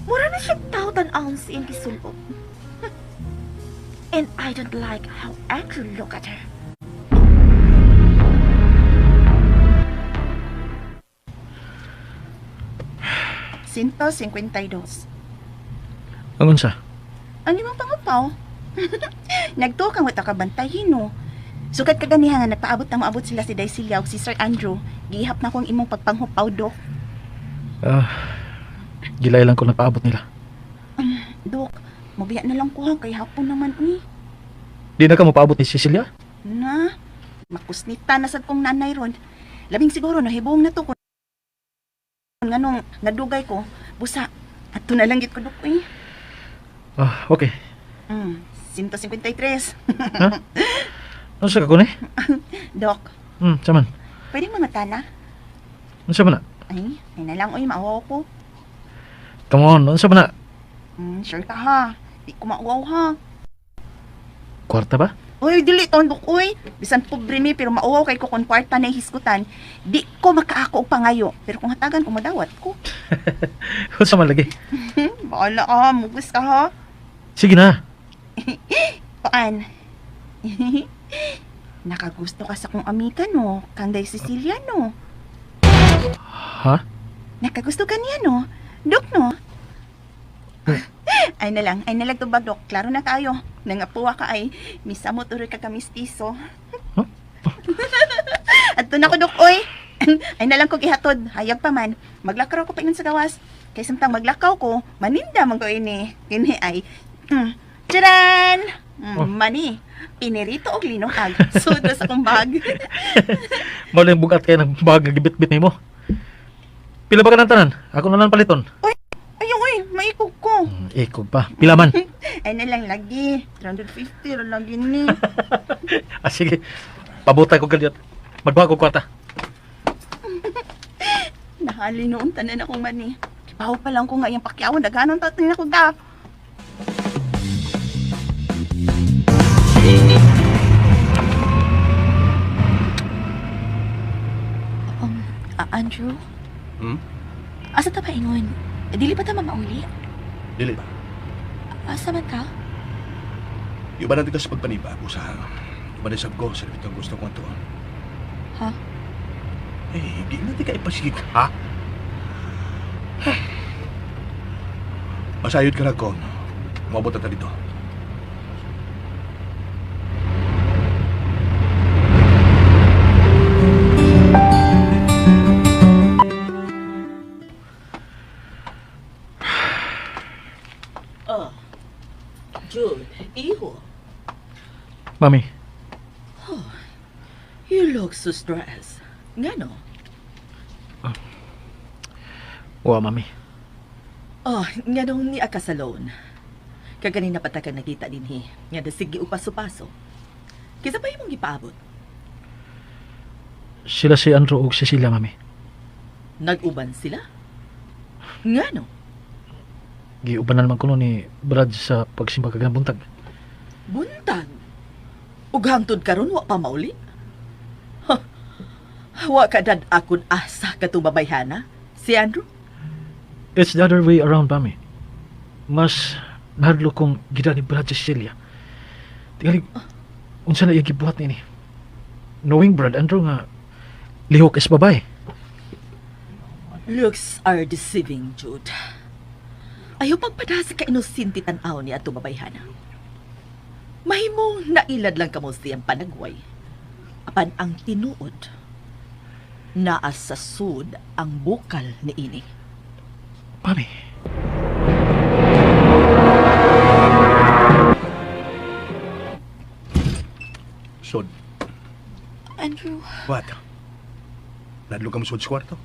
Mura na siya tawtan ounce yung gisulog. And I don't like how Andrew look at her. 152. Angon sa? Ang limang pangupaw. Nagtuo mo kabantayin no. Sukat kaganihan nga nagpaabot na maabot sila si Daisilia ug si Sir Andrew. Gihap na kong imong pagpanghupaw Dok. Gilay lang ko nagpaabot nila. Dok, mabiya na lang ko ha kay hapon naman uy. Di na ka mapaabot ni Cecilia? Na, makusnita na sad kong nanay ron. Labing siguro nahibong na to ko. Nganong nadugay ko, busa. Ato na lang gid ko Dok uy. Okay. 153. Ano sa ka ko ni? Dok, Saman. pwedeng mamata na? Ano sa mana? Ay na lang uy, maawaw ko. Come on, ano sa mana? Sure ka ha. Di ko maawaw ha. Kwarta ba? Uy, dili tondok, uy. Bisan pobre mi, pero mauwaw kay ko kung kwarta na hisgutan. Di ko makaako og pangayo. Pero kung hatagan ko, madawat ko. Ano sa man lagi? Baala ka, mugos ka ha. Sige na. Paan? Nakagusto ka sa kong amika, no? Kanday Cecilia, no? Ha? Nakagusto ka niya, no? Dok, no? Ay na lang tubag, Dok. Klaro na kayo. Nangapuwa ka ay, misamot uri ka kamistiso. Huh? Adto na ko, Dok, oy. Ay na lang kong ihatod. Hayag pa man. Maglakaw ko pa ingon sa gawas. Kay samtang maglakaw ko, maninda man ko ini. Kini ay, tcharan! Mani. Pinirito og linong Sudo sa kong bag. Maulang bugat kayo ng bag nga gibit-bit ni mo. Pila ba ka ng tanan? Ako na lang paliton. Uy, maikog ko. Ikog pa. Pila man. Ay na lang lagi. 350 ron lagi ni. Sige. Pabutay ko galyot. Magbago kwarta. Nahali noon tanan akong mani. Kipaw pa lang ko nga yung pakyawan. Daganon tatin ako da. Andrew, Hmm? asa ta ba ingon? Dili pa ta mamauli? Dili ba? Asa man ka? Iba natin ka sa pagpaniba. Busa, iba na sab ko sa bitang gusto ko ito. Ha? Eh, di natin ka ipasigit, ha? Masayod ka na, Kong. Umabot na dito. Oh. Jude, iho. Mami, You look so stressed. Nga no? wa mami. Oh, nga nung ni akasalon. Kaganina pa ta kang nakita din hi. Nga na sige upaso-paso. Kisa pa yung gipaabot. Sila si Andrew ug Cecilia, mami. Nag-uban sila? Nga no? Giubanan naman ko ni Brad sa pagsimba kagang buntag. Buntag. Ug hangtod karon wa pa mauli. Huh. Wa ka dad akon asa katong babayhana, si Andrew. It's the other way around, mami. Mas nahadlo kong gida ni Brad sa Cecilia. Tingali, unsa na iya gibuhat nini. Knowing Brad Andrew nga lihok is babae. Looks are deceiving, Jude. Ayaw pagpadasa ka inosinti tanaw ni ato babayhana. Mahimong nailad lang kamo siyang panagway. Apan ang tinuod, naa sa sud ang bukal ni ini. Mami, Sod, Andrew, what? Nadlo ka mo sod sa kwarto?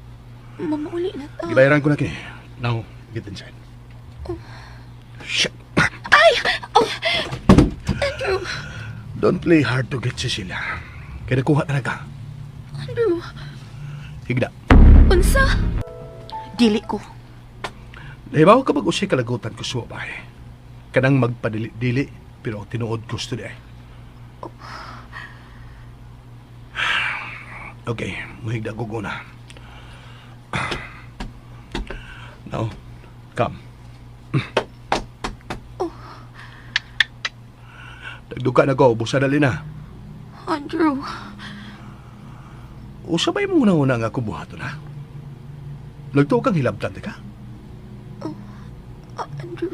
mamauli na ta. Gibayaran ko na kini. Now, get inside. Shit. Don't play hard to get, Cecilia. Kaya nakuha talaga. Andrew, Higda. unsa? Dili ko. Nahibaw ka mag-usay kalagutan ko sa babae. Kanang magpadili-dili, pero tinuod gusto di ay. Okay, muhigda ko na. Now, come. Nagduka na ko, busa dali na. Andrew, Usabay mo una nga kubuhato na. Nagtuo kang hilabtan, ka? Andrew,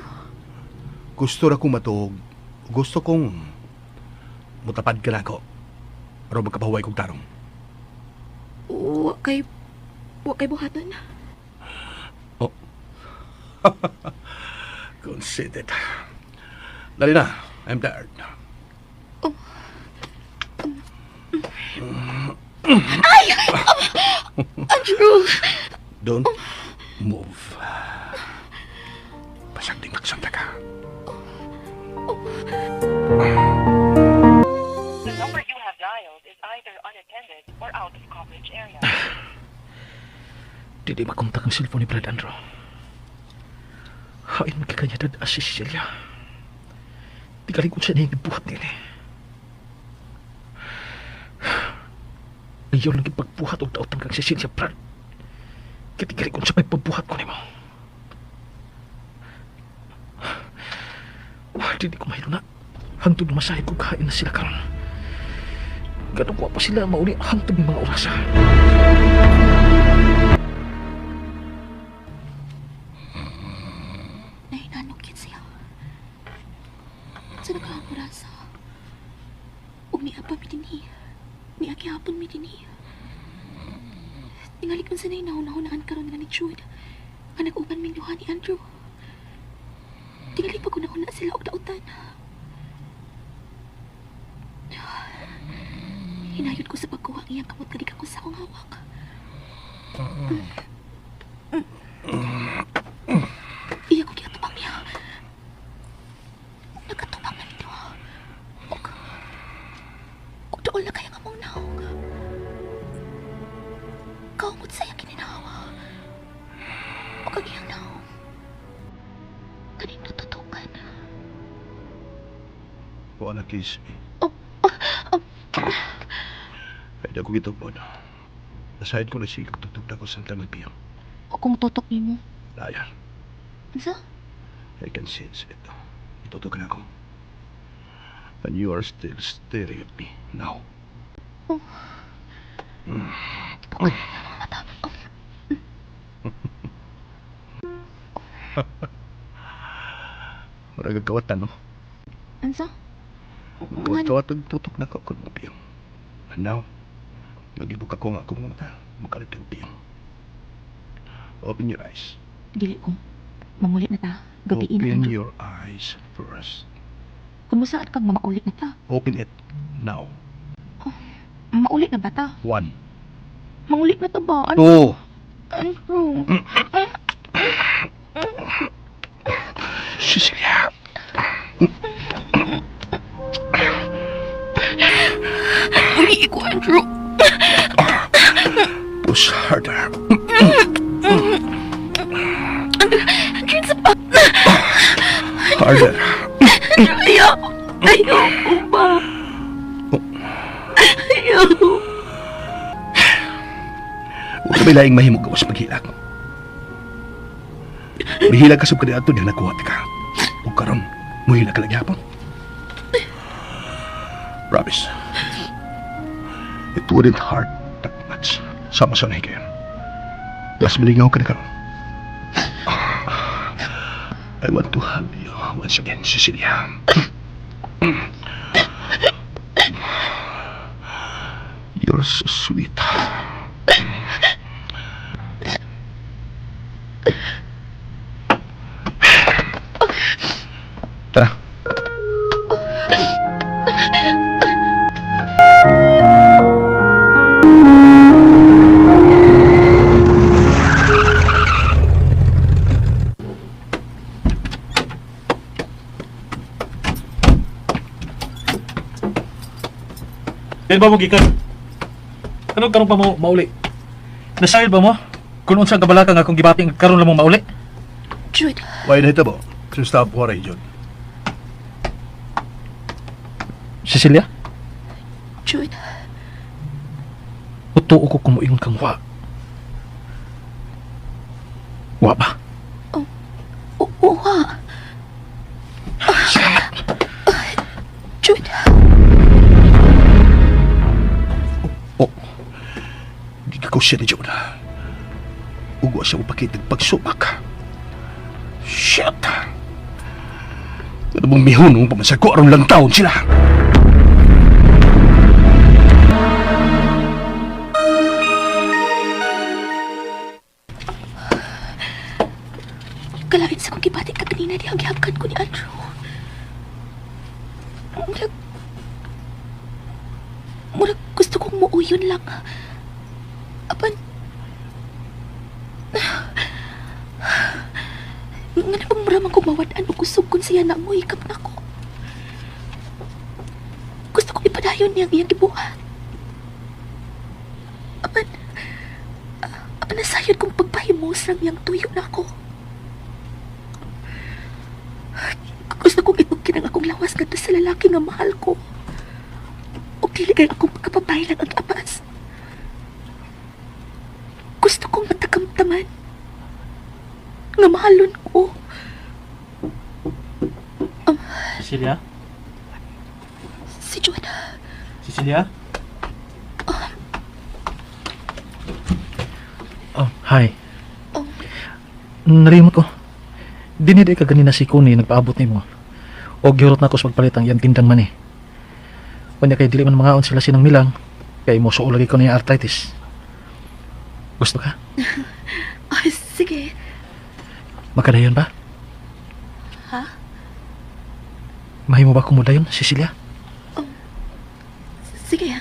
Gusto ra kong matuog. Gusto kong mutapad ka na ako. Pero magkapahuway kong tarong. wa kay buhatan. Conceited. Dali na. I'm tired. Andrew, Don't move. Pasagding nagsanta ka. The number you have dialed is either unattended or out of coverage area. Dili makontak ang cellphone ni Brad Andrew. Hain magkikanyadad as si Cecilia. Tingali ko siya niya gibuhat nila. Ayaw lang ipagbuhat o dautan kang Cecilia, Brad. Katigali ko siya may pagbuhat ko ni mo. Dili ko mahilo na. Hangtod na masahid ko kain na sila karon. Ganun ko pa sila mauli hangtod ng mga orasa. nahinanukit siya. Sa nakaamurasa. Ug ni apa mi dinhi. Ni agyapon mi dinhi. Tingali kung sanay nahunahunaan karon nga ni Jude. Nga nag-uban ming duha ni Andrew. Tingali pa ko na sila og dautan. Hinayod ko sa pagkuha iyang kamot kadig ako sa akong hawak. Iya ko giatubang niya. Nagatubang na nito. Og doon na kaya nga mong naong. Tawa na kiss me. Pwede ako gitugod. Nasahid ko na siya tutug na ko sa talagpiyang. O kung tutok ni mo. Daya, Unsa? I can sense it. Tutug na ako. And you are still staring at me now. Maragag kawatan, no? Unsa? Kawat tutok na ko kung piyong. And now, nagibuk ako nga akong mata. Makalit ang piyong. Open your eyes. Dili ko. Mamulit na ta. Gabiin na Open Andrew. your eyes first. Kung masaad kang mamaulit na ta. Open it now. Maulit na ba ta? 1, Maulit na ta ba? 2. Andrew. Cecilia. Uwi ko, Andrew. Push harder. Harder. Ayaw. Ayaw ko ba? Ayaw. Huwag na bilaing mahimog gawas paghilag. Mahilag ka sa kaniato niya nakuha ka. Huwag karon, muhilag ka lagi hapon. Promise. It wouldn't hurt that much. Sama sa nahi kayo. Mas malingaw ka na karon. I want to hug you once again, Cecilia. You're so sweet. Tara. Dahil ba mo gikan? Ano karon pa mo mauli? Nasayod ba mo? Kung unsang kabalaka nga kung gibating karon lang mo mauli? Jude. Why na ito mo? So stop worry, John. Cecilia? Jude. Utuo ko kung moingon kang wa. Wa ba? Uwa. Jude. Oh. Di ka ko siya ni John. Ugwa siya mapakitag pagsubak. Shit! Ano mong mihunong pamasago aron lang taon sila? Kalawin sa kong gibatik ka kanina di ang gihapkan ko ni Andrew. Murag gusto kong muuyon lang. Apan... Nga na bang maramang kumawadaan o kusog kung siya na mo ikap na ko. Gusto kong ipadayon niyang iyang gibuhat. Apan nasayod kong pagpahimos ng iyang tuyo na ko. Gusto kong itugkin ang akong lawas kadto sa lalaki nga mahal ko. O dili kay akong pagkapapay lang ang lapas. Gusto kong matakamtaman nga mahalon ko. Cecilia? Si Jude. Cecilia? Oh, hi. Oh. Nalimot ko. Dinidi ka ganina si Kuni nagpaabot ni mo. O gihurot na ako sa pagpalitang yan tindang man eh. Kanya kay dili man mangaon sila sinang milang. Kay mo suo lagi ko niya arthritis. Gusto ka? Oh, sige. Makadayon ba? Ha? Mahimo ba kumudayon, Cecilia? Sige.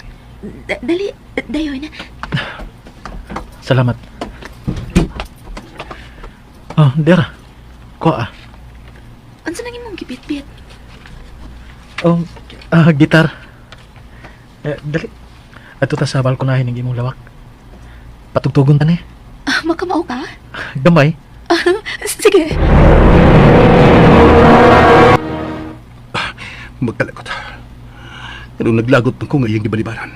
Dali. Dayon. Salamat. Oh, Dera. Kuha. Ansa nang imong gibit-bit? Oh, gitar. Dali. Ato ta sa balkonahin ng imong lawak. Patugtugon ta ni. Makamao ka? Gamay. Sige. Magkalakot. Pero naglagot na ko nga iyang gibalibaran.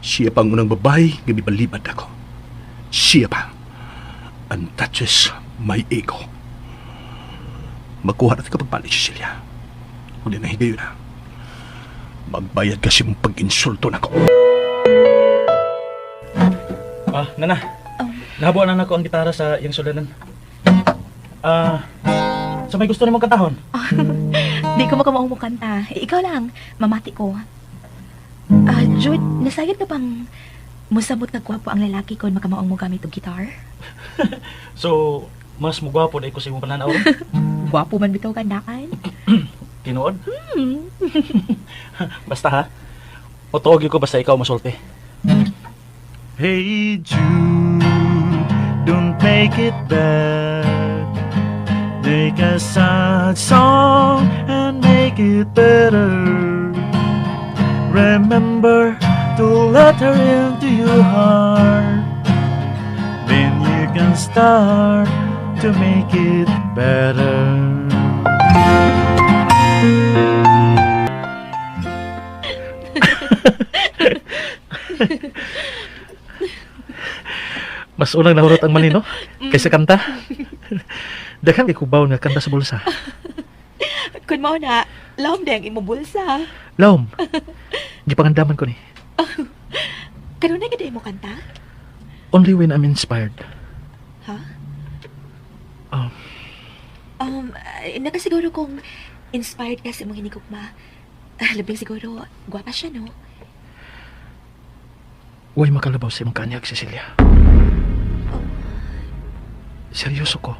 Siya pa ang unang babae nga gibalibad ako. Siya pa. And touches my ego. Magkuha natin kapag balik, Cecilia. Kung di nahigayo na, magbayad kasi mong pag-insulto na ko. Nana. Nahabuan na ako ang gitara sa iyang sulanan. Sa may gusto ni mong katahon? Di ko makamaong mo kanta. Ikaw lang, mamati ko. Jude, nasagit ka pang musabot na gwapo ang lalaki ko makamaong mo gamit og gitar? So, mas mugwapo na ko sa imong pananaw. Gwapo man bitaw kandakan. Tinuod? Basta ha. Otoog ko basta ikaw masulti. Hey Jude, don't make it bad. Take a sad song and make it better. Remember to let her into your heart. Then you can start to make it better. Mas unang nahurot ang malino kaysa kanta. Daghang kay kubaw nga kanta sa bulsa. Kun mao na, lawom deng imo bulsa. Lawom. Gipangandaman ko ni. Kanunay gid mo kanta? Only when I'm inspired. Ha? Um, Nakasiguro kong inspired ka sa mga hinigugma. Labing siguro, gwapa siya, no? Huwag makalabaw sa imong kanyag, Cecilia. Seryoso ko.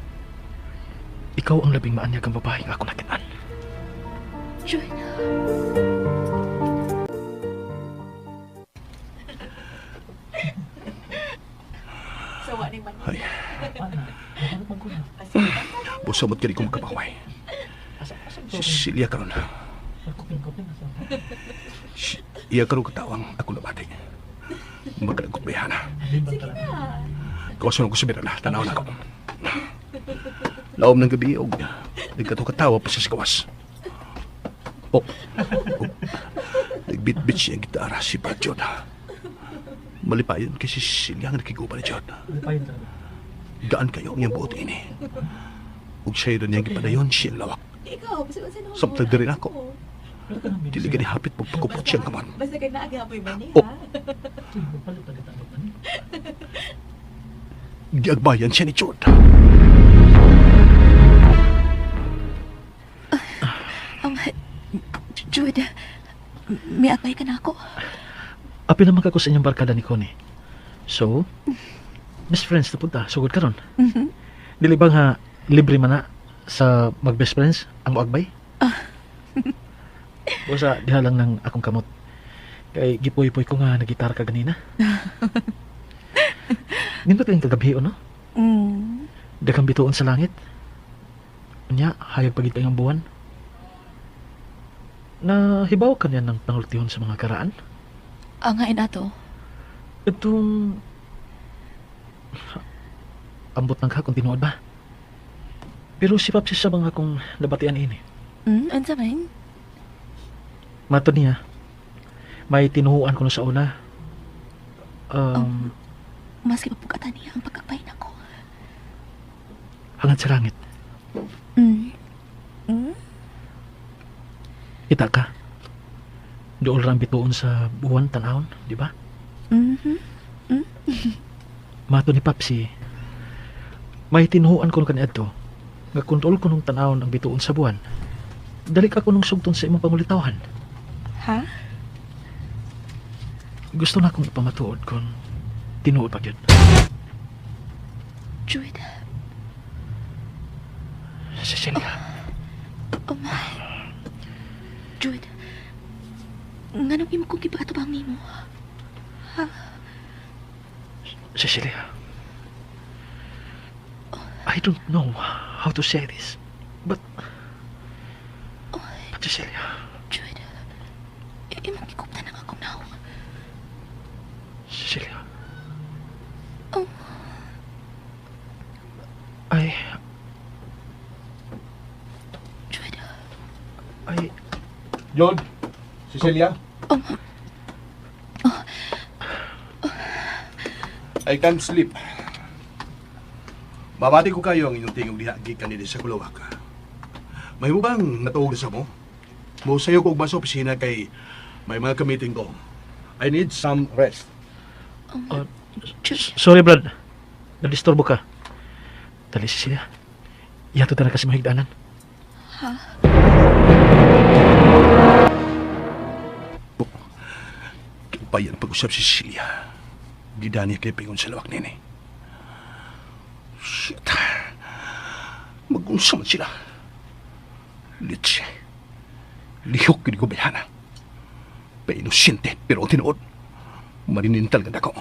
Ikaw ang labing maanyag ang babae nga ako nakitaan. Jude. Ay. Busamot ka rin kong magkabaway. Cecilia karon. Iya karon katawang ako nabati. Magkalagot bayana. Kawasan ko sumira na, tanaw na ako. Laom ng gabi, og nagkatawa pa siya sa gawas. Nagbit-bit siya ang gitara si Brad na. Malipayon kasi Cecilia ang nakiguba ni Jod. Gaan kayo ang iyang buot ini. Ug siya rin niyang gipadayon siya ang lawak. Samtag din rin ako. Dili gani hapit pagpakupot siyang kaman. Basta ka na agapoy ba niya? Giagbayan siya ni Jod. Jude, may agay ka na ako. Api naman kako sa inyong barkada ni Connie. So, best friends na punta. Sugod ka ron. Dili bang ha, libre man na sa mag-best friends ang agbay? O sa diha lang ng akong kamot. Kay gipoy-poy ko nga nagitar ka ganina. Nindot kayong kagabi, no? Dakang bituon sa langit. Anya, hayag pagit ang buwan. Na hibaw ka niya ng pangultihon sa mga karaan? Angain ato. Itong... ambot ng kung tinuod ba? Pero si Papsi sa mga kong nabatian ini. Ansa man? Mato niya, may tinuhuan ko na sa una. Maski mapugatan niya ang pagkakbayin ako. Hangad sa langit. Kita ka. Dool rang bituon sa buwan tanahon, di ba? Mato ni Papsi, may tinuhuan ko kaniadto nga kontrol ko nung tanahon ang bituon sa buwan. Dali ka ko nung sugton sa imong pangulitawan. Ha? Gusto na akong ipamatuod kung tinuod pa yun. Jude. Cecilia. Oh my. Jude. Nganong imo kong kipaatubang nimo? Ha? Cecilia. I don't know how to say this, but Cecilia. Jude. Imong gikuptan ang akong naong. Cecilia. Oh. Jude. Jod, Cecilia? I can't sleep. Mamati ko kayo ang inyong tingog diha gikan nila sa kulawak. May mo bang natuog sa mo? Mo sayo ko ba sa opisina kay may mga ka-meeting ko. I need some rest. Sorry, Brad. Nadisturbo ka. Dali, Cecilia. Iyato na kasi mahigdanan. Kipayan pag-usap si Cecilia. Gidani kay pingon sa lawak nini. Shit. Mag-unsa man sila. Litsi. Lihok kini ko bayana. Painosente, pero tinuod. Marinintal ganda ko.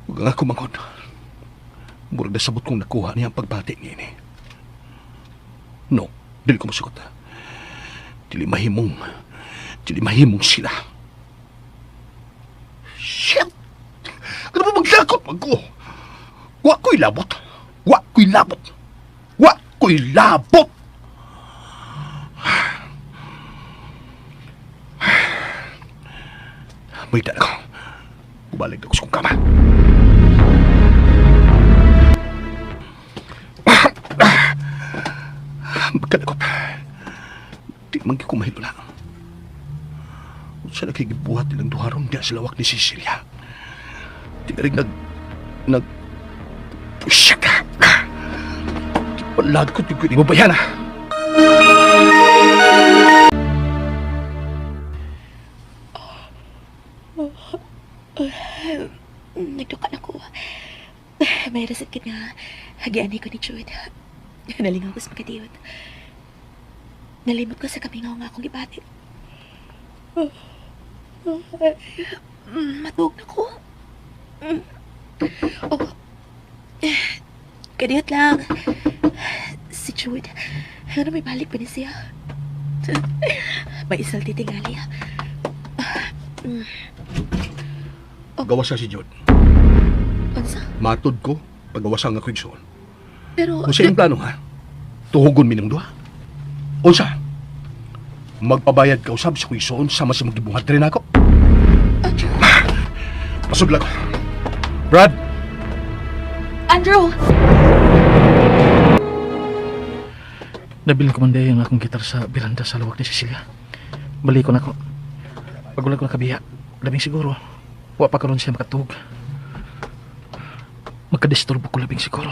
Huwag nga kumangkod. Murag na sabot kong nakuha niya ang pagbati niya ini. No, dili ko masugot. Dili mahimong sila. Shit! Ano ba maglakot mag ko? Wa ko'y labot. May dala ko. Bumalik na ko sa kong kama. Magkadakot. Di man ko mahilo na. Sa nakikibuhat nilang duharon niya sa lawak ni Cecilia. Di ka rin Pusyak ka. Di palagkot yung kini mo bayan ah. Nagduka na ko. May rasakit nga. Hagianay ko ni Jude. Nalingaw ko sa makatiyot. Nalimot ko sa kamingaw nga akong gibati. Matug na ko. Kadiyot lang. Si Jude. Ano may balik pa ni siya? May isal titingali. Gawas si Jod. Unsa? Matod ko paggawasan nga kwigsoon. Pero... Kung sa iyong plano ha, tuhugon minong duha. Unsa? Magpabayad ka usab sa kwigsoon sama sa magibungad rin ako. Pasugla ko. Brad! Andrew! Nabilin ko man dahil ang akong gitar sa biranda sa lawak ni Cecilia. Balik ko na ko. Pagulang ko na kabiya. Labing siguro. Wa pa karon siya makatug. Magkadisturbo ko labing siguro.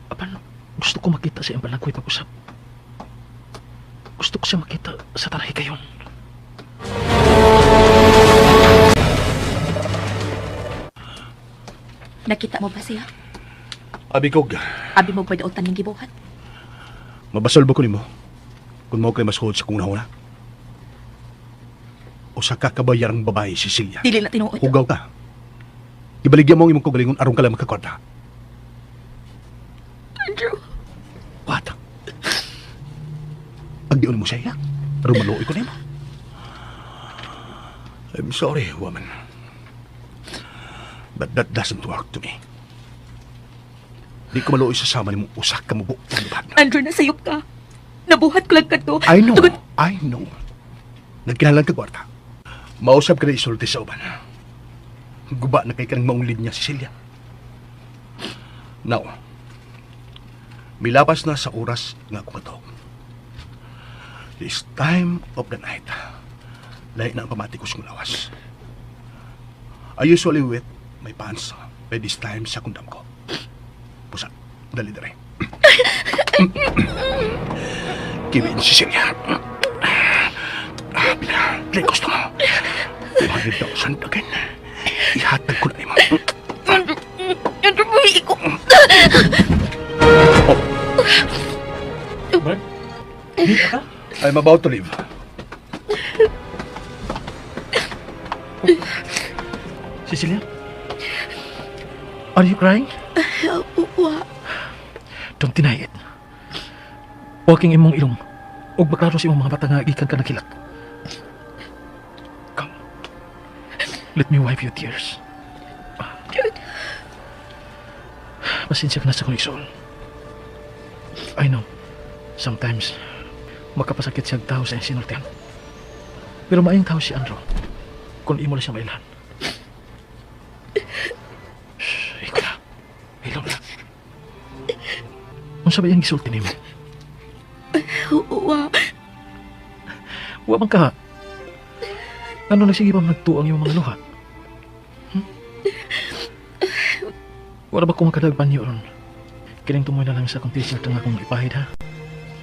Apan, gusto ko makita siya ang balangkoy pag-usap. Gusto ko siya makita sa tanahi kayon. Nakita mo ba siya? Abikog, Abi mo pwede utan ng gibuhat? mabasolbo ko nimo. Kung mo kay masuhod sa kung nahuna. O sa kakabayarang babae, Cecilia. Dili na tinuod. Hugaw ka. Ibaligyan mo ang imong kagalingon aron ka lang makakwarta. Andrew! What? Agdion mo siya, aron maluoy ko nimo. I'm sorry, woman. But that doesn't work to me. Di ko maluoy sa sama ni mong usak ka mubo. Andrew, nasayop ka. Nabuhat ko lang ka to. I know, Tugod- I know. Nagkinalang ka kwarta. Mausap ka na isulti sa uban. Guba na kay kanang maulid niya, Cecilia. Now, milapas na sa oras nga ako matawag. This time of the night, lahat na ang pamati ko sa lawas. I usually wet my pants by this time sa kundam ko. Pusa, dali-dali. Kiwin, Cecilia. Dali, gusto mo. 100,000 again. Ihatag ko na ni mo. Andrew, buhi ko. Brad? Hindi ka? I'm about to leave. Cecilia? Are you crying? Wa. Don't deny it. Walking imong ilong. Huwag maklaro sa imong mga bata nga gikan ka nakilak. Come. Let me wipe your tears. Pasensya ka na sa koneksyon. I know. Sometimes, makapasakit siyang tao sa iyang sinultian. Pero maayong tao si Andrew kung imo na siya mailan. Shh, ika. Ilaw na. Unsa ba iyang gisulti nimo? Wa, Wa man ka. Ano nagsige pa nagtuo ang iyong mga luha? Wala ba kung makadagpan niyo ron? Kining tumoy na lang sa akong t-shirt ang akong ipahid ha.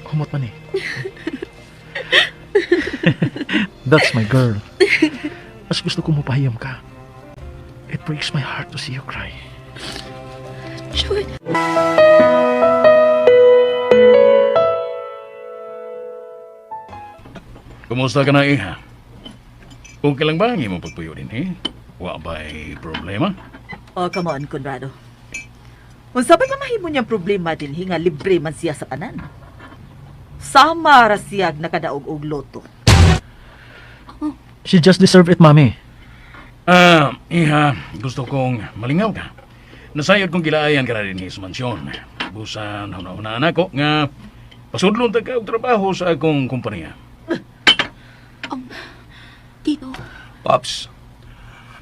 Humot man eh. That's my girl. Mas gusto ko mapahiyam ka. It breaks my heart to see you cry. Jud. Kumusta ka na, iha? Okay lang ba ang imong pagpuyo din, eh? Wa ba'y problema? Oh, come on, Conrado. Kung sabay nga mahimo niyang problema din, nga libre man siya sa tanan. Sama ra siyag nakadaog og loto. She just deserved it, Mami. Iha, gusto kong malingaw ka. Nasayod kong gilaayan ka na rin sa mansyon. Busan, hunahunaan ako nga pasudlon ta ka og trabaho sa akong kumpanya. Tito, Pops,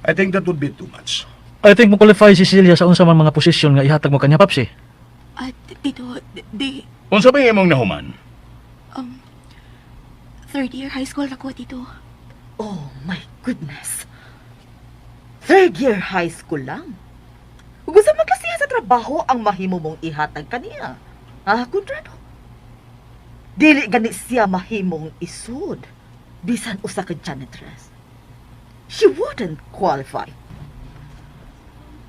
I think that would be too much. I think mo qualify si Celia sa unsa man mga posisyon nga ihatag mo kanya, Papsi. Tito, di, Unsa ba imong nahuman? third year high school na ko, Tito. Oh my goodness. Third year high school lang. Kung gusto magkasiya sa trabaho ang mahimo mong ihatag kaniya. Conrado? Dili gani siya mahimong isud. Bisan usa ka janitress. She wouldn't qualify.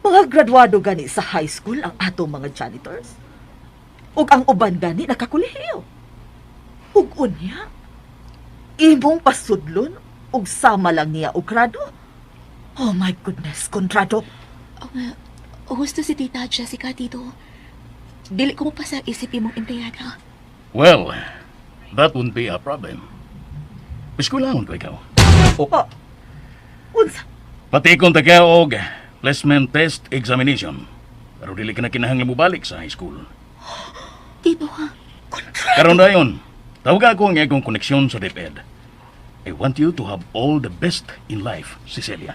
Mga graduado gani sa high school ang atong mga janitors. Ug ang uban gani nakakolehiyo. Ug unya, imong pasudlon ug sama lang niya og grado. Oh my goodness, Contrado. Gusto si Tita Jessica, Tito. Dili ko mo pa sa isip imong empleyada. Well, that wouldn't be a problem. Piskulangon ko ikaw. Unsa? Pati kung taga og placement test examination. Pero dili ka na kinahanglan mo balik sa high school. Tito, Karon dayon, tawag ako ang akong koneksyon sa DepEd. I want you to have all the best in life, Cecilia.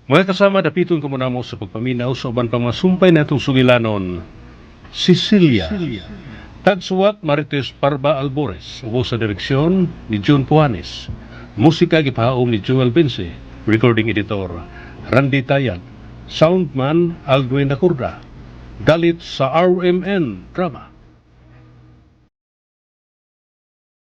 Mga kasama, dapiton ko muna mo sa pagpaminaw sa uban pang mga sumpay na itong sugilanon. Cecilia. Tagsuwat Marites Parba Albores. Ubo sa direksyon ni June Puanes. Musika gipahaom ni Joel Bense. Recording editor Randy Tayag. Soundman Aldwin Nakurda. Dalit sa RMN Drama.